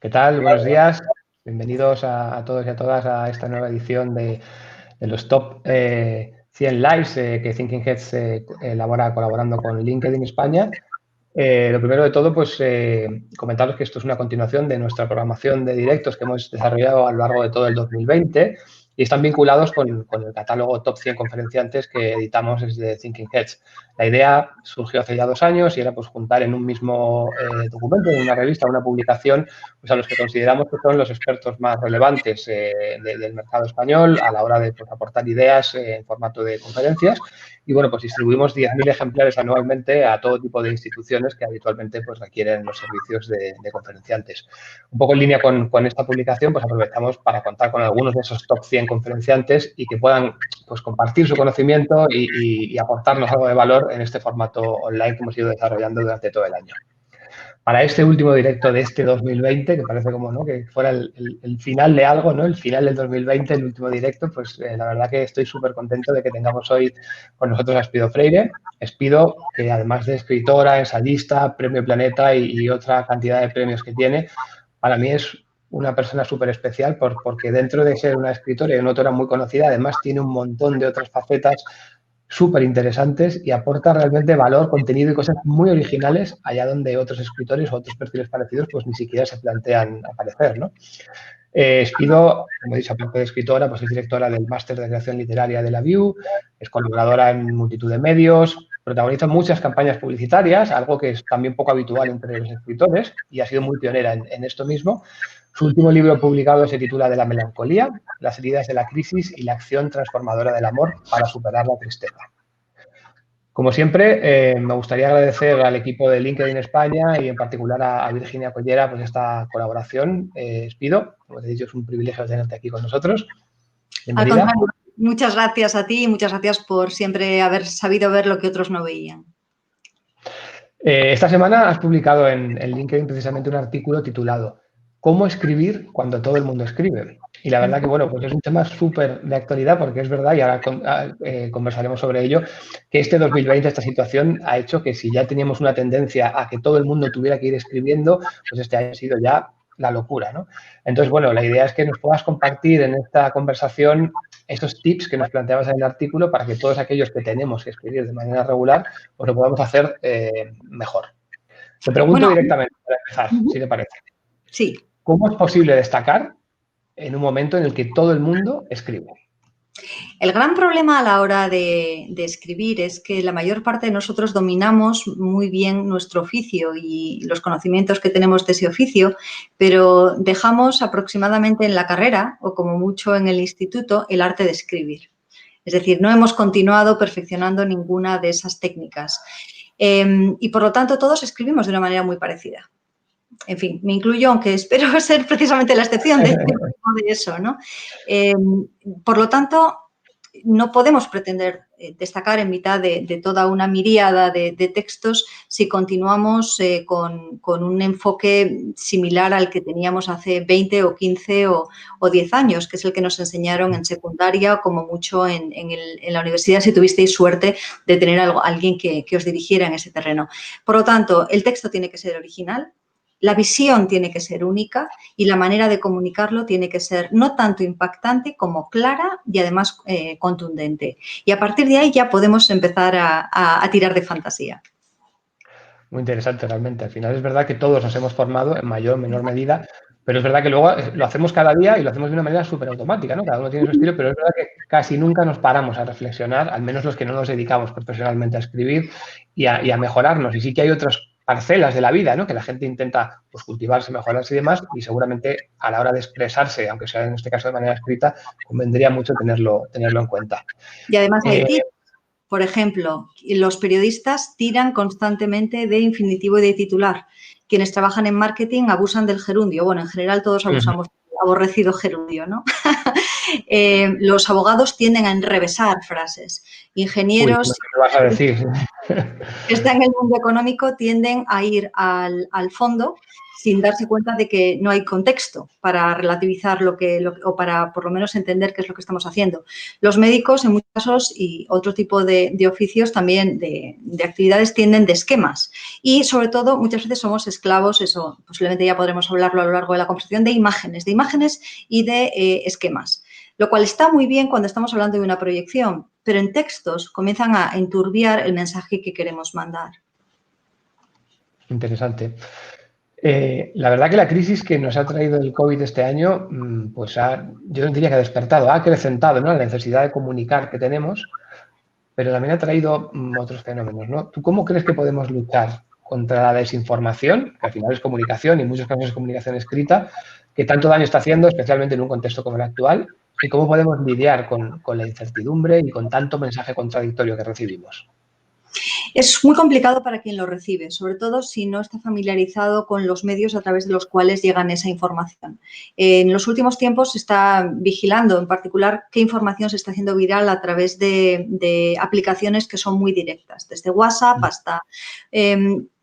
¿Qué tal? Buenos días. Bienvenidos a todos y a todas a esta nueva edición de los Top 100 Lives que Thinking Heads elabora colaborando con LinkedIn España. Lo primero de todo, pues comentaros que esto es una continuación de nuestra programación de directos que hemos desarrollado a lo largo de todo el 2020 y están vinculados con el catálogo Top 100 conferenciantes que editamos desde Thinking Heads. La idea surgió hace ya 2 años y era pues juntar en un mismo documento, en una revista, una publicación, pues a los que consideramos que son los expertos más relevantes del mercado español a la hora de pues, aportar ideas en formato de conferencias. Y bueno, pues distribuimos 10.000 ejemplares anualmente a todo tipo de instituciones que habitualmente pues, requieren los servicios de conferenciantes. Un poco en línea con esta publicación, pues aprovechamos para contar con algunos de esos top 100 conferenciantes y que puedan pues, compartir su conocimiento y aportarnos algo de valor en este formato online que hemos ido desarrollando durante todo el año. Para este último directo de este 2020, que parece como ¿no? que fuera el final de algo, ¿no? El final del 2020, el último directo, pues la verdad que estoy súper contento de que tengamos hoy con nosotros a Espido Freire. Espido, que además de escritora, ensayista, Premio Planeta y otra cantidad de premios que tiene, para mí es una persona súper especial porque dentro de ser una escritora y una autora muy conocida, además tiene un montón de otras facetas súper interesantes y aporta realmente valor, contenido y cosas muy originales allá donde otros escritores o otros perfiles parecidos pues ni siquiera se plantean aparecer, ¿no? Espido, como he dicho, aparte de escritora, pues es directora del Máster de Creación Literaria de la BIU, es colaboradora en multitud de medios, protagoniza muchas campañas publicitarias, algo que es también poco habitual entre los escritores y ha sido muy pionera en esto mismo. Su último libro publicado se titula De la melancolía, las heridas de la crisis y la acción transformadora del amor para superar la tristeza. Como siempre, me gustaría agradecer al equipo de LinkedIn España y en particular a Virginia Collera pues esta colaboración. Espido, como te he dicho, es un privilegio tenerte aquí con nosotros. Bienvenida. Al contrario, muchas gracias a ti y muchas gracias por siempre haber sabido ver lo que otros no veían. Esta semana has publicado en LinkedIn precisamente un artículo titulado ¿Cómo escribir cuando todo el mundo escribe? Y la verdad que, bueno, pues es un tema súper de actualidad porque es verdad, y ahora conversaremos sobre ello, que este 2020, esta situación, ha hecho que si ya teníamos una tendencia a que todo el mundo tuviera que ir escribiendo, pues este año ha sido ya la locura, ¿no? Entonces, bueno, la idea es que nos puedas compartir en esta conversación esos tips que nos planteabas en el artículo para que todos aquellos que tenemos que escribir de manera regular, pues lo podamos hacer mejor. Te pregunto directamente, para empezar, si te parece. Sí. ¿Cómo es posible destacar en un momento en el que todo el mundo escribe? El gran problema a la hora de escribir es que la mayor parte de nosotros dominamos muy bien nuestro oficio y los conocimientos que tenemos de ese oficio, pero dejamos aproximadamente en la carrera o como mucho en el instituto el arte de escribir. Es decir, no hemos continuado perfeccionando ninguna de esas técnicas y por lo tanto todos escribimos de una manera muy parecida. En fin, me incluyo, aunque espero ser precisamente la excepción de eso, ¿no? Por lo tanto, no podemos pretender destacar en mitad de toda una miríada de textos si continuamos con un enfoque similar al que teníamos hace 20 o 15 o 10 años, que es el que nos enseñaron en secundaria o como mucho en la universidad si tuvisteis suerte de tener alguien que os dirigiera en ese terreno. Por lo tanto, el texto tiene que ser original. La visión tiene que ser única y la manera de comunicarlo tiene que ser no tanto impactante como clara y además contundente. Y a partir de ahí ya podemos empezar a tirar de fantasía. Muy interesante realmente. Al final es verdad que todos nos hemos formado en mayor o menor medida, pero es verdad que luego lo hacemos cada día y lo hacemos de una manera súper automática, ¿no? Cada uno tiene su estilo, pero es verdad que casi nunca nos paramos a reflexionar, al menos los que no nos dedicamos profesionalmente a escribir y a mejorarnos. Y sí que hay otras parcelas de la vida, ¿no? Que la gente intenta pues, cultivarse, mejorarse y demás, y seguramente a la hora de expresarse, aunque sea en este caso de manera escrita, convendría mucho tenerlo en cuenta. Y además hay tips. Por ejemplo, los periodistas tiran constantemente de infinitivo y de titular. Quienes trabajan en marketing abusan del gerundio. Bueno, en general todos abusamos del aborrecido gerundio, ¿no? Los abogados tienden a enrevesar frases. Ingenieros... Uy, ¿qué me vas a decir? está en el mundo económico tienden a ir al fondo sin darse cuenta de que no hay contexto para relativizar o para por lo menos entender qué es lo que estamos haciendo. Los médicos, en muchos casos, y otro tipo de oficios también, de actividades, tienden de esquemas. Y, sobre todo, muchas veces somos esclavos, eso posiblemente ya podremos hablarlo a lo largo de la conversación, de imágenes y de esquemas. Lo cual está muy bien cuando estamos hablando de una proyección, pero en textos comienzan a enturbiar el mensaje que queremos mandar. Interesante. La verdad que la crisis que nos ha traído el COVID este año, pues yo diría que ha despertado, ha acrecentado, ¿no?, la necesidad de comunicar que tenemos, pero también ha traído otros fenómenos, ¿no? ¿Tú cómo crees que podemos luchar contra la desinformación, que al final es comunicación y en muchos casos es comunicación escrita, que tanto daño está haciendo, especialmente en un contexto como el actual? ¿Y cómo podemos lidiar con la incertidumbre y con tanto mensaje contradictorio que recibimos? Es muy complicado para quien lo recibe, sobre todo si no está familiarizado con los medios a través de los cuales llegan esa información. En los últimos tiempos se está vigilando, en particular, qué información se está haciendo viral a través de aplicaciones que son muy directas, desde WhatsApp hasta...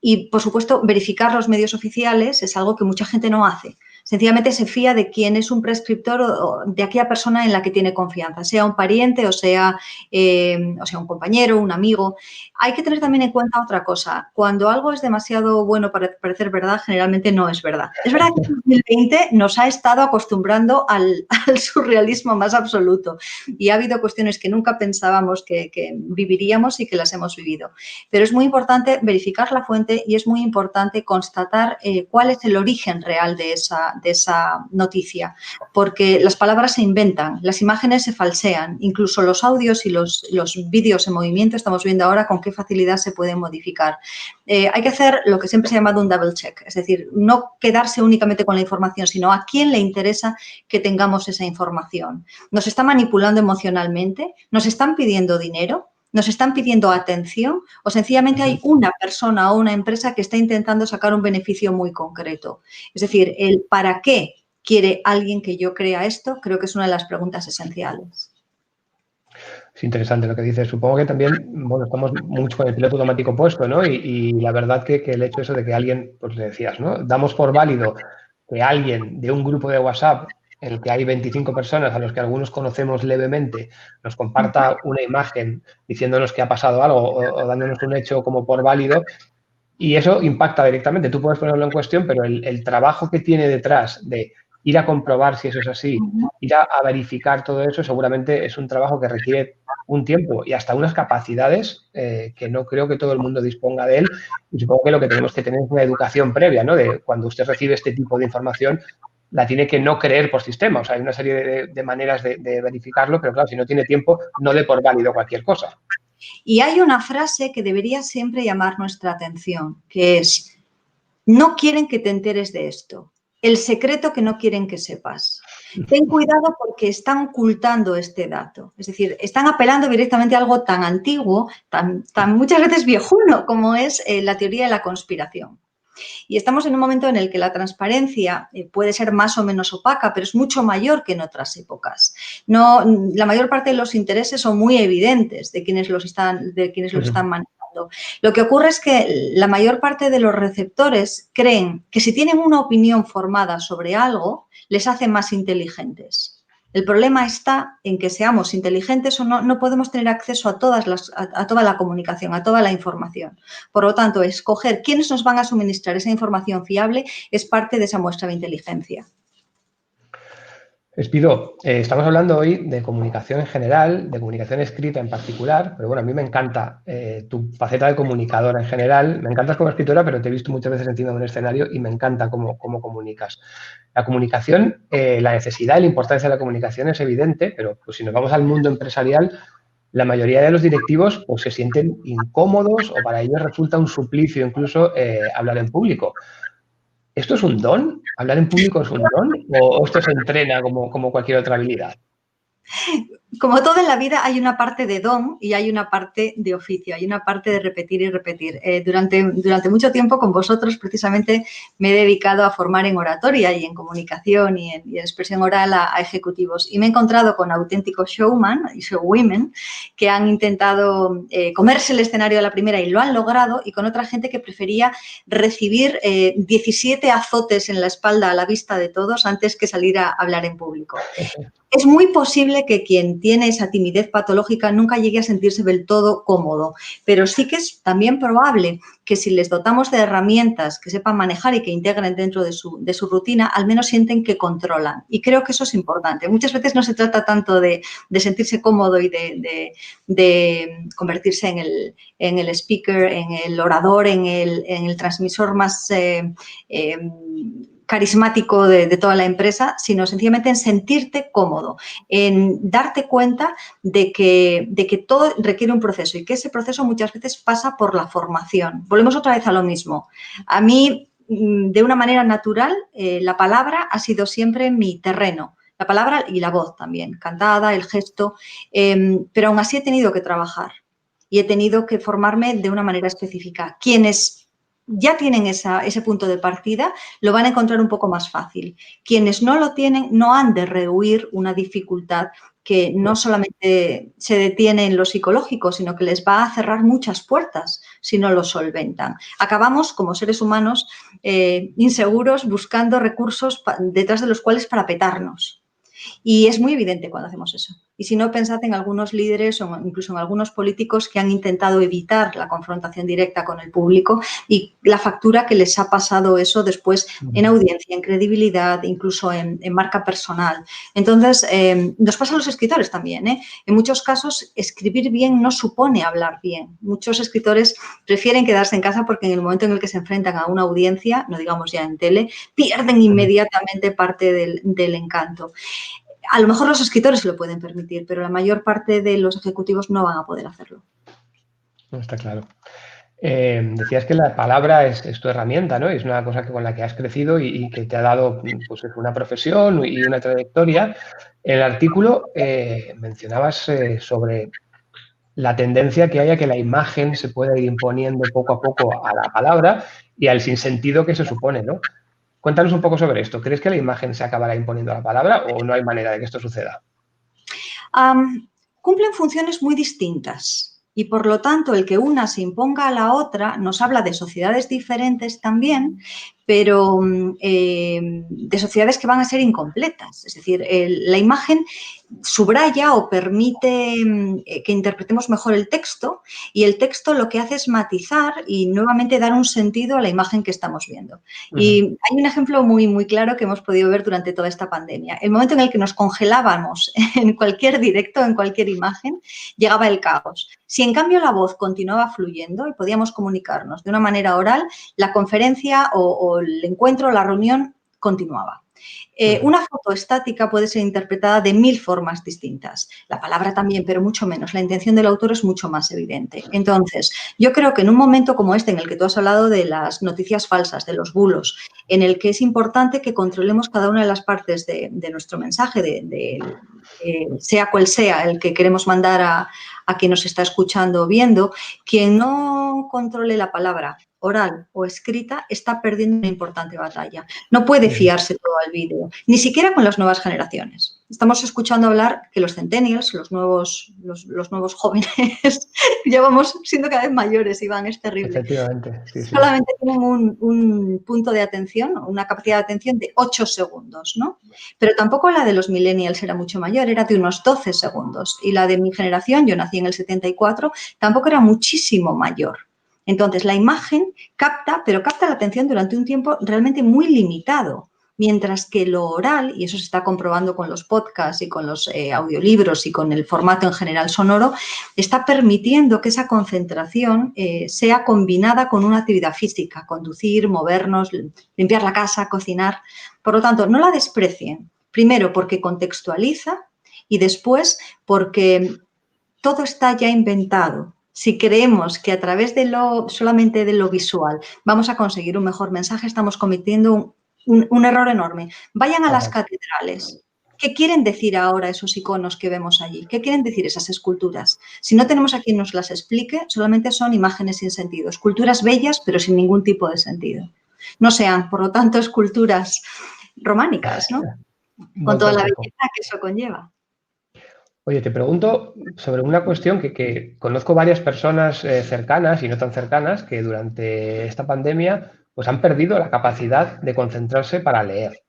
y, por supuesto, verificar los medios oficiales es algo que mucha gente no hace. Sencillamente se fía de quién es un prescriptor o de aquella persona en la que tiene confianza, sea un pariente o sea un compañero, un amigo. Hay que tener también en cuenta otra cosa. Cuando algo es demasiado bueno para parecer verdad, generalmente no es verdad. Es verdad que 2020 nos ha estado acostumbrando al surrealismo más absoluto y ha habido cuestiones que nunca pensábamos que viviríamos y que las hemos vivido. Pero es muy importante verificar la fuente y es muy importante constatar cuál es el origen real de esa noticia, porque las palabras se inventan, las imágenes se falsean, incluso los audios y los vídeos en movimiento estamos viendo ahora con qué facilidad se pueden modificar. Hay que hacer lo que siempre se ha llamado un double check, es decir, no quedarse únicamente con la información, sino a quién le interesa que tengamos esa información. ¿Nos está manipulando emocionalmente? ¿Nos están pidiendo dinero? ¿Nos están pidiendo atención? ¿O sencillamente hay una persona o una empresa que está intentando sacar un beneficio muy concreto? Es decir, el ¿para qué quiere alguien que yo crea esto? Creo que es una de las preguntas esenciales. Es interesante lo que dices. Supongo que también, bueno, estamos mucho con el piloto automático puesto, ¿no? Y la verdad que el hecho eso de que alguien, pues le decías, ¿no?, damos por válido que alguien de un grupo de WhatsApp en el que hay 25 personas a los que algunos conocemos levemente nos comparta una imagen diciéndonos que ha pasado algo o dándonos un hecho como por válido, y eso impacta directamente. Tú puedes ponerlo en cuestión, pero el trabajo que tiene detrás de ir a comprobar si eso es así, ir a verificar todo eso, seguramente es un trabajo que requiere un tiempo y hasta unas capacidades que no creo que todo el mundo disponga de él. Y supongo que lo que tenemos que tener es una educación previa, ¿no?, de cuando usted recibe este tipo de información, la tiene que no creer por sistema. O sea, hay una serie de maneras de verificarlo, pero claro, si no tiene tiempo, no dé por válido cualquier cosa. Y hay una frase que debería siempre llamar nuestra atención, que es: no quieren que te enteres de esto. El secreto que no quieren que sepas. Ten cuidado porque están ocultando este dato. Es decir, están apelando directamente a algo tan antiguo, tan muchas veces viejuno, como es la teoría de la conspiración. Y estamos en un momento en el que la transparencia puede ser más o menos opaca, pero es mucho mayor que en otras épocas. No, la mayor parte de los intereses son muy evidentes de quienes los están manejando. Lo que ocurre es que la mayor parte de los receptores creen que si tienen una opinión formada sobre algo, les hace más inteligentes. El problema está en que seamos inteligentes o no podemos tener acceso a toda la comunicación, a toda la información. Por lo tanto, escoger quiénes nos van a suministrar esa información fiable es parte de esa muestra de inteligencia. Espido, estamos hablando hoy de comunicación en general, de comunicación escrita en particular, pero bueno, a mí me encanta tu faceta de comunicadora en general. Me encantas como escritora, pero te he visto muchas veces encima de un escenario y me encanta cómo comunicas. La comunicación, la necesidad y la importancia de la comunicación es evidente, pero pues, si nos vamos al mundo empresarial, la mayoría de los directivos pues, se sienten incómodos o para ellos resulta un suplicio incluso hablar en público. ¿Esto es un don? ¿Hablar en público es un don? ¿O esto se entrena como cualquier otra habilidad? como todo en la vida, hay una parte de don y hay una parte de oficio, hay una parte de repetir y repetir. Durante mucho tiempo con vosotros precisamente me he dedicado a formar en oratoria y en comunicación y en expresión oral a ejecutivos y me he encontrado con auténticos showman y showwomen que han intentado comerse el escenario a la primera y lo han logrado, y con otra gente que prefería recibir 17 azotes en la espalda a la vista de todos antes que salir a hablar en público. Es muy posible que quien tiene esa timidez patológica nunca llegue a sentirse del todo cómodo, pero sí que es también probable que si les dotamos de herramientas que sepan manejar y que integren dentro de su rutina, al menos sienten que controlan. Y creo que eso es importante. Muchas veces no se trata tanto de sentirse cómodo y de convertirse en el speaker, en el orador, en el transmisor más carismático de toda la empresa, sino sencillamente en sentirte cómodo, en darte cuenta de que todo requiere un proceso y que ese proceso muchas veces pasa por la formación. Volvemos otra vez a lo mismo. A mí, de una manera natural, la palabra ha sido siempre mi terreno. La palabra y la voz también, cantada, el gesto, pero aún así he tenido que trabajar y he tenido que formarme de una manera específica. Quienes ya tienen ese punto de partida, lo van a encontrar un poco más fácil. Quienes no lo tienen no han de rehuir una dificultad que no solamente se detiene en lo psicológico, sino que les va a cerrar muchas puertas si no lo solventan. Acabamos, como seres humanos, inseguros, buscando recursos detrás de los cuales parapetarnos. Y es muy evidente cuando hacemos eso. Y si no, pensad en algunos líderes o incluso en algunos políticos que han intentado evitar la confrontación directa con el público y la factura que les ha pasado eso después en audiencia, en credibilidad, incluso en marca personal. Entonces, nos pasa a los escritores también, ¿eh? En muchos casos, escribir bien no supone hablar bien. Muchos escritores prefieren quedarse en casa porque en el momento en el que se enfrentan a una audiencia, no digamos ya en tele, pierden inmediatamente parte del encanto. A lo mejor los escritores se lo pueden permitir, pero la mayor parte de los ejecutivos no van a poder hacerlo. No, está claro. Decías que la palabra es tu herramienta, ¿no? Es una cosa con la que has crecido y que te ha dado pues, una profesión y una trayectoria. En el artículo mencionabas sobre la tendencia que hay a que la imagen se pueda ir imponiendo poco a poco a la palabra y al sinsentido que se supone, ¿no? Cuéntanos un poco sobre esto. ¿Crees que la imagen se acabará imponiendo a la palabra o no hay manera de que esto suceda? Cumplen funciones muy distintas y por lo tanto el que una se imponga a la otra nos habla de sociedades diferentes también, pero de sociedades que van a ser incompletas. Es decir, la imagen subraya o permite que interpretemos mejor el texto y el texto lo que hace es matizar y nuevamente dar un sentido a la imagen que estamos viendo. Y hay un ejemplo muy, muy claro que hemos podido ver durante toda esta pandemia. El momento en el que nos congelábamos en cualquier directo, en cualquier imagen, llegaba el caos. Si en cambio la voz continuaba fluyendo y podíamos comunicarnos de una manera oral, la conferencia o el encuentro, la reunión continuaba. Una foto estática puede ser interpretada de 1000 formas distintas. La palabra también, pero mucho menos. La intención del autor es mucho más evidente. Entonces, yo creo que en un momento como este, en el que tú has hablado de las noticias falsas, de los bulos, en el que es importante que controlemos cada una de las partes de nuestro mensaje, sea cual sea el que queremos mandar a quien nos está escuchando o viendo, quien no controle la palabra oral o escrita está perdiendo una importante batalla. No puede fiarse todo al vídeo, ni siquiera con las nuevas generaciones. Estamos escuchando hablar que los centennials, los nuevos jóvenes, ya vamos siendo cada vez mayores, Iván, es terrible. Efectivamente, sí, sí. Solamente tienen un punto de atención, una capacidad de atención de 8 segundos, ¿no? Pero tampoco la de los millennials era mucho mayor, era de unos 12 segundos. Y la de mi generación, yo nací en el 74, tampoco era muchísimo mayor. Entonces, la imagen capta, pero capta la atención durante un tiempo realmente muy limitado, mientras que lo oral, y eso se está comprobando con los podcasts y con los audiolibros y con el formato en general sonoro, está permitiendo que esa concentración sea combinada con una actividad física, conducir, movernos, limpiar la casa, cocinar. Por lo tanto, no la desprecien, primero porque contextualiza y después porque todo está ya inventado. Si creemos que a través de solamente de lo visual vamos a conseguir un mejor mensaje, estamos cometiendo un error enorme. Vayan a las catedrales. ¿Qué quieren decir ahora esos iconos que vemos allí? ¿Qué quieren decir esas esculturas? Si no tenemos a quien nos las explique, solamente son imágenes sin sentido, esculturas bellas pero sin ningún tipo de sentido. No sean, por lo tanto, esculturas románicas, ¿no? Con Buen toda la consejo. belleza que eso conlleva. Oye, te pregunto sobre una cuestión que conozco varias personas cercanas y no tan cercanas que durante esta pandemia pues han perdido la capacidad de concentrarse para leer.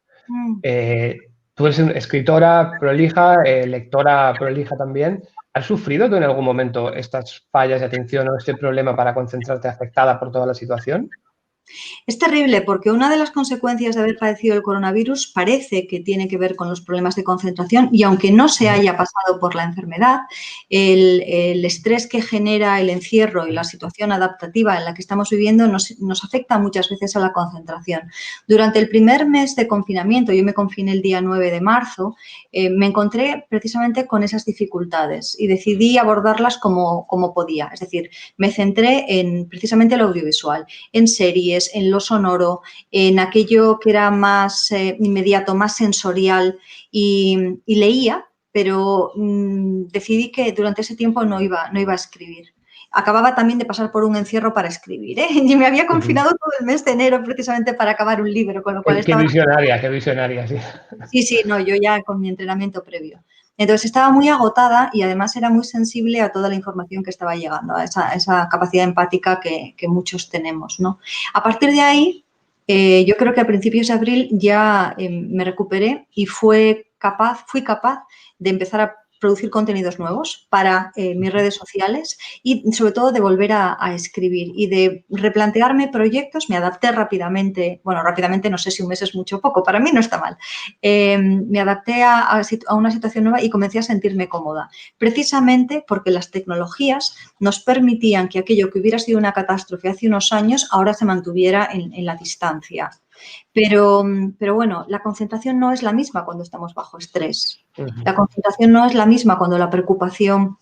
Tú eres escritora prolija, lectora prolija también. ¿Has sufrido tú en algún momento estas fallas de atención o este problema para concentrarte afectada por toda la situación? Es terrible porque una de las consecuencias de haber padecido el coronavirus parece que tiene que ver con los problemas de concentración y aunque no se haya pasado por la enfermedad, el estrés que genera el encierro y la situación adaptativa en la que estamos viviendo nos afecta muchas veces a la concentración. Durante el primer mes de confinamiento, yo me confiné el día 9 de marzo, me encontré precisamente con esas dificultades y decidí abordarlas como podía. Es decir, me centré en precisamente lo audiovisual, en series, en lo sonoro, en aquello que era más inmediato, más sensorial y leía, pero decidí que durante ese tiempo no iba a escribir. Acababa también de pasar por un encierro para escribir, ¿eh? Y me había confinado todo el mes de enero precisamente para acabar un libro, con lo cual Qué estaba... visionaria, sí. Sí, no, yo ya con mi entrenamiento previo. Entonces estaba muy agotada y además era muy sensible a toda la información que estaba llegando, a esa capacidad empática que muchos tenemos, ¿no? A partir de ahí, yo creo que a principios de abril ya me recuperé y fui capaz de empezar a producir contenidos nuevos para mis redes sociales y sobre todo de volver a escribir y de replantearme proyectos. Me adapté rápidamente, bueno, rápidamente no sé si un mes es mucho o poco, para mí no está mal. Me adapté a una situación nueva y comencé a sentirme cómoda, precisamente porque las tecnologías nos permitían que aquello que hubiera sido una catástrofe hace unos años ahora se mantuviera en la distancia. Pero bueno, la concentración no es la misma cuando estamos bajo estrés. La concentración no es la misma cuando la preocupación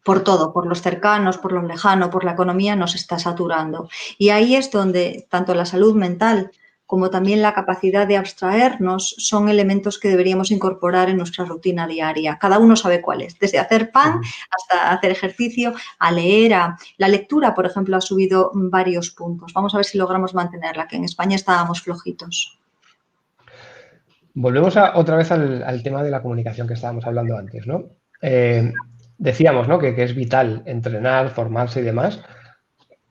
por todo, por los cercanos, por lo lejano, por la economía, nos está saturando. Y ahí es donde tanto la salud mental como también la capacidad de abstraernos son elementos que deberíamos incorporar en nuestra rutina diaria. Cada uno sabe cuáles, desde hacer pan hasta hacer ejercicio, a leer, la lectura, por ejemplo, ha subido varios puntos. Vamos a ver si logramos mantenerla, que en España estábamos flojitos. Volvemos otra vez al tema de la comunicación que estábamos hablando antes, ¿no? Decíamos, ¿no? que es vital entrenar, formarse y demás.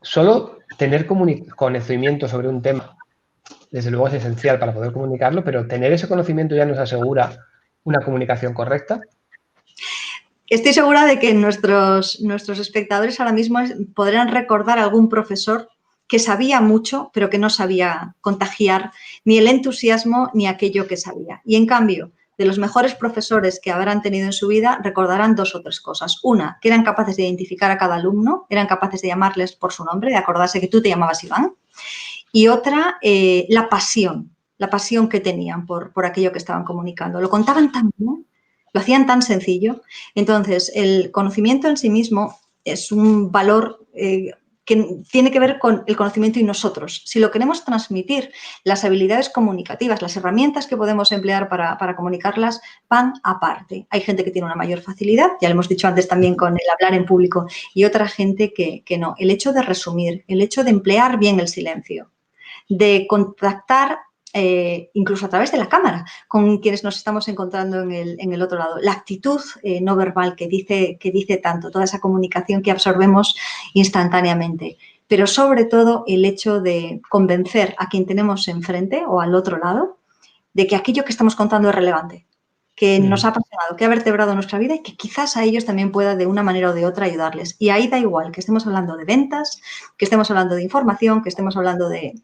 Solo tener conocimiento sobre un tema, desde luego es esencial para poder comunicarlo, pero tener ese conocimiento ya nos asegura una comunicación correcta. Estoy segura de que nuestros espectadores ahora mismo podrán recordar a algún profesor que sabía mucho, pero que no sabía contagiar ni el entusiasmo ni aquello que sabía. Y en cambio, de los mejores profesores que habrán tenido en su vida, recordarán dos o tres cosas. Una, que eran capaces de identificar a cada alumno, eran capaces de llamarles por su nombre, de acordarse que tú te llamabas Iván. Y otra, la pasión que tenían por aquello que estaban comunicando. Lo contaban tan bien, lo hacían tan sencillo. Entonces, el conocimiento en sí mismo es un valor que tiene que ver con el conocimiento y nosotros. Si lo queremos transmitir, las habilidades comunicativas, las herramientas que podemos emplear para comunicarlas van aparte. Hay gente que tiene una mayor facilidad, ya lo hemos dicho antes también con el hablar en público, y otra gente que no. El hecho de resumir, el hecho de emplear bien el silencio, de contactar incluso a través de la cámara con quienes nos estamos encontrando en el otro lado. La actitud no verbal que dice tanto, toda esa comunicación que absorbemos instantáneamente, pero sobre todo el hecho de convencer a quien tenemos enfrente o al otro lado de que aquello que estamos contando es relevante, que nos ha apasionado, que ha vertebrado nuestra vida y que quizás a ellos también pueda de una manera o de otra ayudarles. Y ahí da igual que estemos hablando de ventas, que estemos hablando de información, que estemos hablando de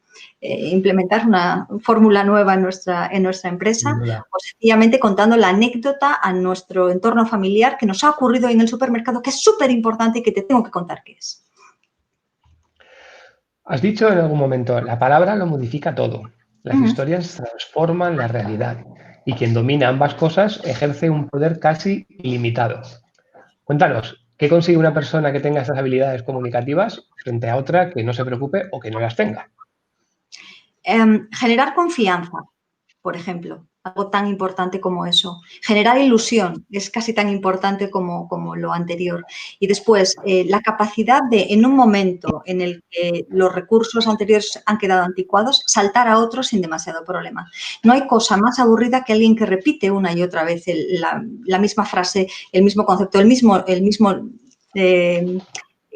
implementar una fórmula nueva en nuestra empresa o sencillamente contando la anécdota a nuestro entorno familiar que nos ha ocurrido en el supermercado, que es súper importante y que te tengo que contar qué es. Has dicho en algún momento, la palabra lo modifica todo. Las historias transforman la realidad y quien domina ambas cosas ejerce un poder casi ilimitado. Cuéntanos, ¿qué consigue una persona que tenga esas habilidades comunicativas frente a otra que no se preocupe o que no las tenga? Generar confianza, por ejemplo. algo tan importante como eso. Generar ilusión es casi tan importante como lo anterior. Y después, la capacidad de, en un momento en el que los recursos anteriores han quedado anticuados, saltar a otros sin demasiado problema. No hay cosa más aburrida que alguien que repite una y otra vez la misma frase, el mismo concepto, el mismo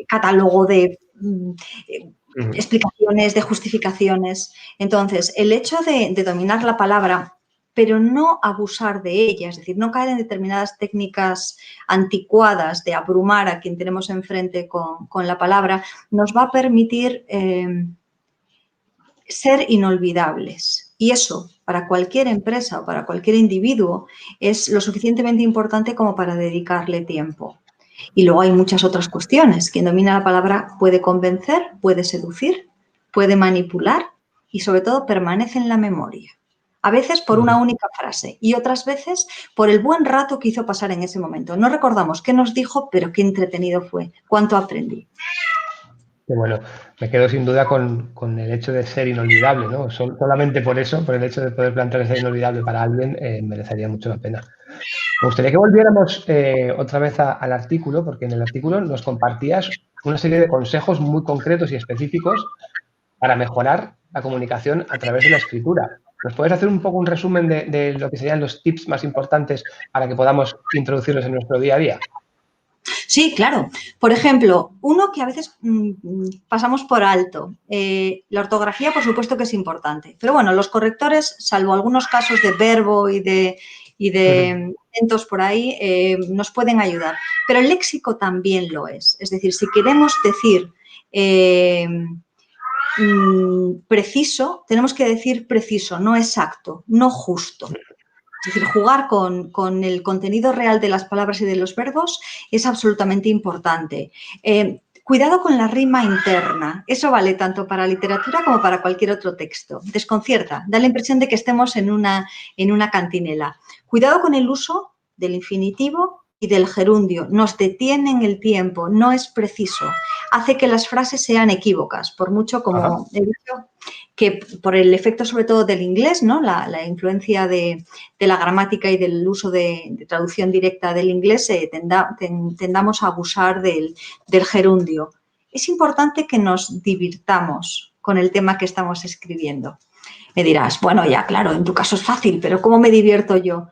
catálogo de explicaciones, de justificaciones. Entonces, el hecho de dominar la palabra, pero no abusar de ella, es decir, no caer en determinadas técnicas anticuadas de abrumar a quien tenemos enfrente con la palabra, nos va a permitir ser inolvidables. Y eso, para cualquier empresa o para cualquier individuo, es lo suficientemente importante como para dedicarle tiempo. Y luego hay muchas otras cuestiones. Quien domina la palabra puede convencer, puede seducir, puede manipular y sobre todo permanece en la memoria. A veces por una única frase y otras veces por el buen rato que hizo pasar en ese momento. No recordamos qué nos dijo, pero qué entretenido fue, cuánto aprendí. Que bueno, me quedo sin duda con el hecho de ser inolvidable, ¿no? Solamente por eso, por el hecho de poder plantear ser inolvidable para alguien, merecería mucho la pena. Me gustaría que volviéramos otra vez al artículo, porque en el artículo nos compartías una serie de consejos muy concretos y específicos para mejorar la comunicación a través de la escritura. ¿Nos puedes hacer un poco un resumen de lo que serían los tips más importantes para que podamos introducirlos en nuestro día a día? Sí, claro. Por ejemplo, uno que a veces pasamos por alto. La ortografía, por supuesto que es importante. Pero bueno, los correctores, salvo algunos casos de verbo y de acentos por ahí, nos pueden ayudar. Pero el léxico también lo es. Es decir, si queremos decir preciso, tenemos que decir preciso, no exacto, no justo. Es decir, jugar con el contenido real de las palabras y de los verbos es absolutamente importante. Cuidado con la rima interna. Eso vale tanto para literatura como para cualquier otro texto. Desconcierta, da la impresión de que estemos en una cantinela. Cuidado con el uso del infinitivo y del gerundio. Nos detienen el tiempo, no es preciso. Hace que las frases sean equívocas, por mucho como he dicho, que por el efecto sobre todo del inglés, ¿no? La influencia de la gramática y del uso de traducción directa del inglés, tendamos a abusar del gerundio. Es importante que nos divirtamos con el tema que estamos escribiendo. Me dirás, bueno, ya claro, en tu caso es fácil, pero ¿cómo me divierto yo?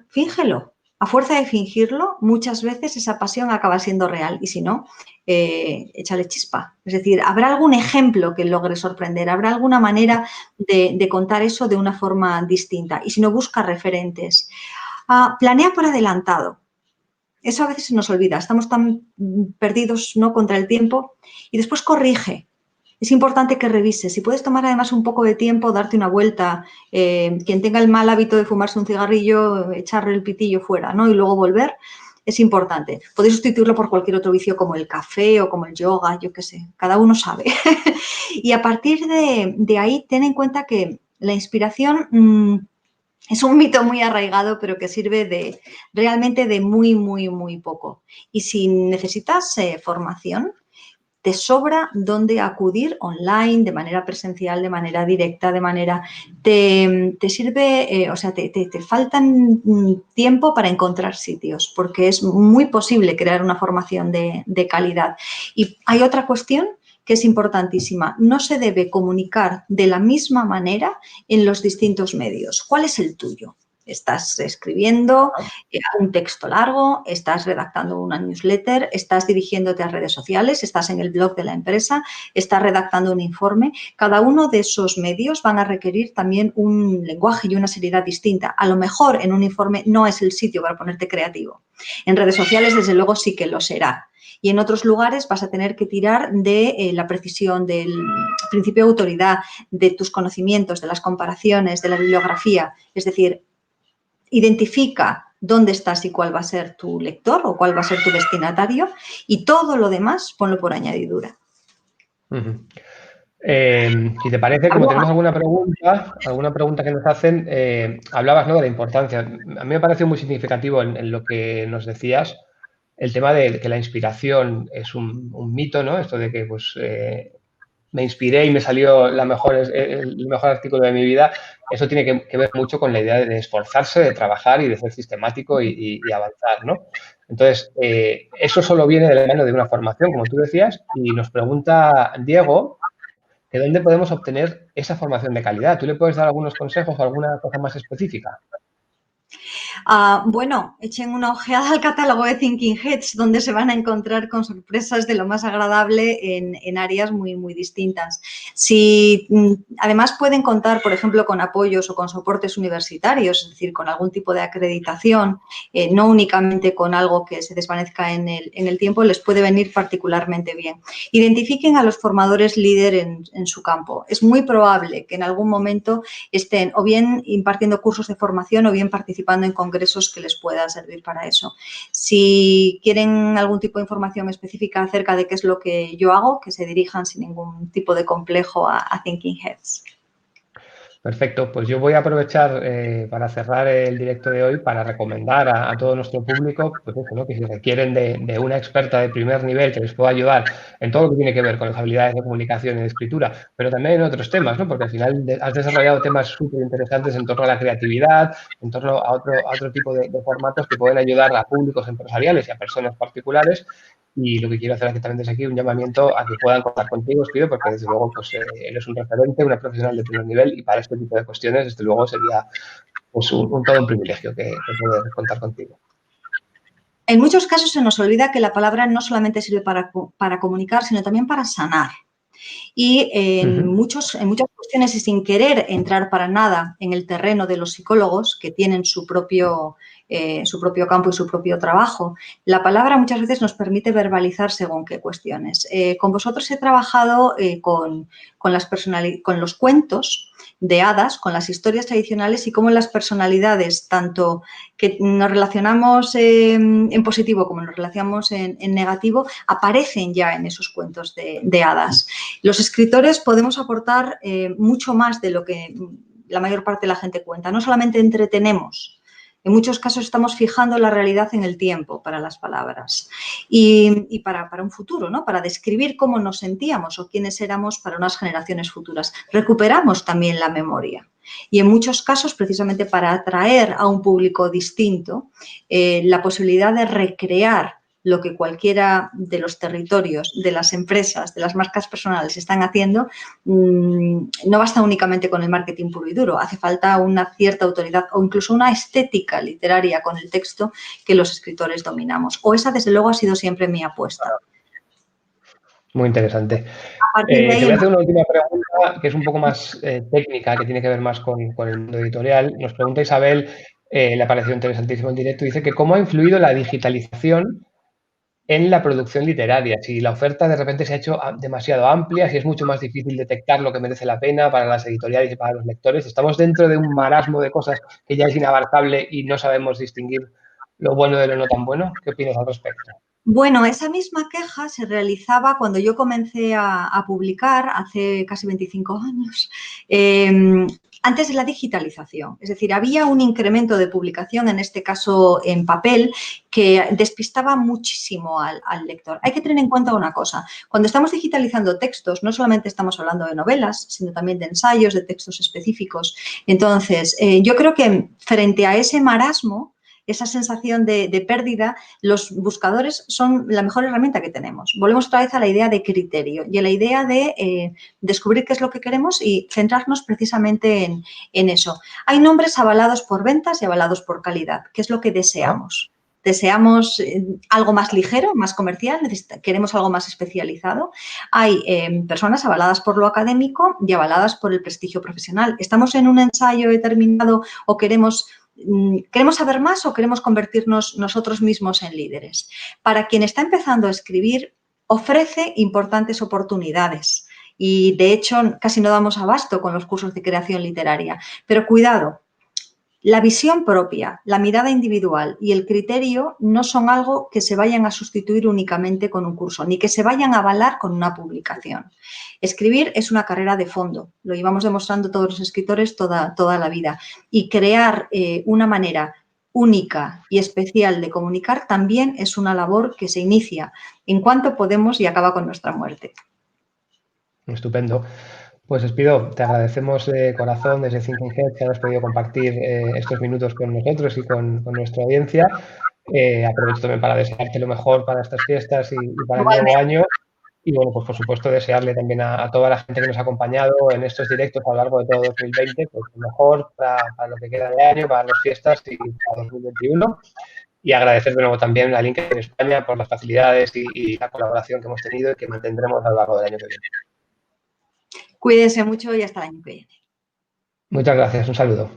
Fíngelo. A fuerza de fingirlo, muchas veces esa pasión acaba siendo real y si no, échale chispa. Es decir, habrá algún ejemplo que logre sorprender, habrá alguna manera de contar eso de una forma distinta. Y si no, busca referentes. Planea por adelantado. Eso a veces se nos olvida. Estamos tan perdidos, ¿no?, contra el tiempo y después corrige. Es importante que revises. Si puedes tomar además un poco de tiempo, darte una vuelta, quien tenga el mal hábito de fumarse un cigarrillo, echarle el pitillo fuera, ¿no?, y luego volver, es importante. Podéis sustituirlo por cualquier otro vicio como el café o como el yoga, yo qué sé, cada uno sabe. Y a partir de ahí, ten en cuenta que la inspiración es un mito muy arraigado, pero que sirve realmente de muy, muy, muy poco. Y si necesitas formación, te sobra dónde acudir online, de manera presencial, de manera directa, de manera... Te sirve, o sea, te faltan tiempo para encontrar sitios, porque es muy posible crear una formación de calidad. Y hay otra cuestión que es importantísima. No se debe comunicar de la misma manera en los distintos medios. ¿Cuál es el tuyo? Estás escribiendo un texto largo, estás redactando una newsletter, estás dirigiéndote a redes sociales, estás en el blog de la empresa, estás redactando un informe. Cada uno de esos medios van a requerir también un lenguaje y una seriedad distinta. A lo mejor en un informe no es el sitio para ponerte creativo. En redes sociales, desde luego, sí que lo será. Y en otros lugares vas a tener que tirar de la precisión, del principio de autoridad, de tus conocimientos, de las comparaciones, de la bibliografía. Es decir, identifica dónde estás y cuál va a ser tu lector o cuál va a ser tu destinatario y todo lo demás ponlo por añadidura. Si te parece, como tenemos alguna pregunta que nos hacen, hablabas, ¿no?, de la importancia. A mí me pareció muy significativo en lo que nos decías el tema de que la inspiración es un mito, ¿no? Esto de que pues, me inspiré y me salió el mejor artículo de mi vida, eso tiene que ver mucho con la idea de esforzarse, de trabajar y de ser sistemático y avanzar, ¿no? Entonces, eso solo viene de la mano de una formación, como tú decías, y nos pregunta Diego que dónde podemos obtener esa formación de calidad. ¿Tú le puedes dar algunos consejos o alguna cosa más específica? Bueno, echen una ojeada al catálogo de Thinking Heads, donde se van a encontrar con sorpresas de lo más agradable en áreas muy, muy distintas. Si además pueden contar, por ejemplo, con apoyos o con soportes universitarios, es decir, con algún tipo de acreditación, no únicamente con algo que se desvanezca en el tiempo, les puede venir particularmente bien. Identifiquen a los formadores líder en su campo. Es muy probable que en algún momento estén o bien impartiendo cursos de formación o bien participando en congresos que les pueda servir para eso. Si quieren algún tipo de información específica acerca de qué es lo que yo hago, que se dirijan sin ningún tipo de complejo a Thinking Heads. Perfecto, pues yo voy a aprovechar para cerrar el directo de hoy para recomendar a todo nuestro público pues eso, ¿no? Que si requieren de una experta de primer nivel que les pueda ayudar en todo lo que tiene que ver con las habilidades de comunicación y de escritura, pero también en otros temas, ¿no? Porque al final has desarrollado temas súper interesantes en torno a la creatividad, en torno a otro tipo de formatos que pueden ayudar a públicos empresariales y a personas particulares. Y lo que quiero hacer aquí también desde aquí un llamamiento a que puedan contar contigo, os pido, porque desde luego pues, eres un referente, una profesional de primer nivel y para este tipo de cuestiones, desde luego, sería pues, todo un privilegio que poder contar contigo. En muchos casos se nos olvida que la palabra no solamente sirve para comunicar, sino también para sanar. Y en muchas cuestiones y sin querer entrar para nada en el terreno de los psicólogos que tienen su propio campo y su propio trabajo, la palabra muchas veces nos permite verbalizar según qué cuestiones. Con vosotros he trabajado con los cuentos de hadas, con las historias tradicionales y cómo las personalidades, tanto que nos relacionamos en positivo como nos relacionamos en negativo, aparecen ya en esos cuentos de hadas. Los escritores podemos aportar mucho más de lo que la mayor parte de la gente cuenta. No solamente entretenemos, en muchos casos estamos fijando la realidad en el tiempo para las palabras y para un futuro, ¿no? Para describir cómo nos sentíamos o quiénes éramos para unas generaciones futuras. Recuperamos también la memoria. Y en muchos casos, precisamente para atraer a un público distinto, la posibilidad de recrear lo que cualquiera de los territorios, de las empresas, de las marcas personales están haciendo, no basta únicamente con el marketing puro y duro, hace falta una cierta autoridad o incluso una estética literaria con el texto que los escritores dominamos. O esa, desde luego, ha sido siempre mi apuesta. Muy interesante. A partir de ahí, te voy a hacer una última pregunta que es un poco más técnica, que tiene que ver más con el mundo editorial. Nos pregunta Isabel, le ha parecido interesantísimo el directo, dice que cómo ha influido la digitalización en la producción literaria, si la oferta de repente se ha hecho demasiado amplia, si es mucho más difícil detectar lo que merece la pena para las editoriales y para los lectores. Estamos dentro de un marasmo de cosas que ya es inabarcable y no sabemos distinguir lo bueno de lo no tan bueno. ¿Qué opinas al respecto? Bueno, esa misma queja se realizaba cuando yo comencé a publicar hace casi 25 años, antes de la digitalización. Es decir, había un incremento de publicación, en este caso en papel, que despistaba muchísimo al lector. Hay que tener en cuenta una cosa. Cuando estamos digitalizando textos, no solamente estamos hablando de novelas, sino también de ensayos, de textos específicos. Entonces, yo creo que frente a ese marasmo, esa sensación de pérdida, los buscadores son la mejor herramienta que tenemos. Volvemos otra vez a la idea de criterio y a la idea de descubrir qué es lo que queremos y centrarnos precisamente en eso. Hay nombres avalados por ventas y avalados por calidad, que es lo que deseamos. Deseamos algo más ligero, más comercial, queremos algo más especializado. Hay personas avaladas por lo académico y avaladas por el prestigio profesional. Estamos en un ensayo determinado o ¿queremos saber más o queremos convertirnos nosotros mismos en líderes? Para quien está empezando a escribir, ofrece importantes oportunidades y, de hecho, casi no damos abasto con los cursos de creación literaria. Pero cuidado, la visión propia, la mirada individual y el criterio no son algo que se vayan a sustituir únicamente con un curso, ni que se vayan a avalar con una publicación. Escribir es una carrera de fondo, lo llevamos demostrando todos los escritores toda la vida. Y crear una manera única y especial de comunicar también es una labor que se inicia en cuanto podemos y acaba con nuestra muerte. Estupendo. Pues Espido, te agradecemos de corazón desde Thinking Head que hayas podido compartir estos minutos con nosotros y con nuestra audiencia. Aprovecho también para desearte lo mejor para estas fiestas y para el nuevo Igualmente. año. Y bueno, pues por supuesto desearle también a toda la gente que nos ha acompañado en estos directos a lo largo de todo 2020, pues lo mejor para lo que queda de año, para las fiestas y para 2021. Y agradecer de nuevo también a LinkedIn España por las facilidades y la colaboración que hemos tenido y que mantendremos a lo largo del año que viene. Cuídense mucho y hasta el año que viene. Muchas gracias. Un saludo.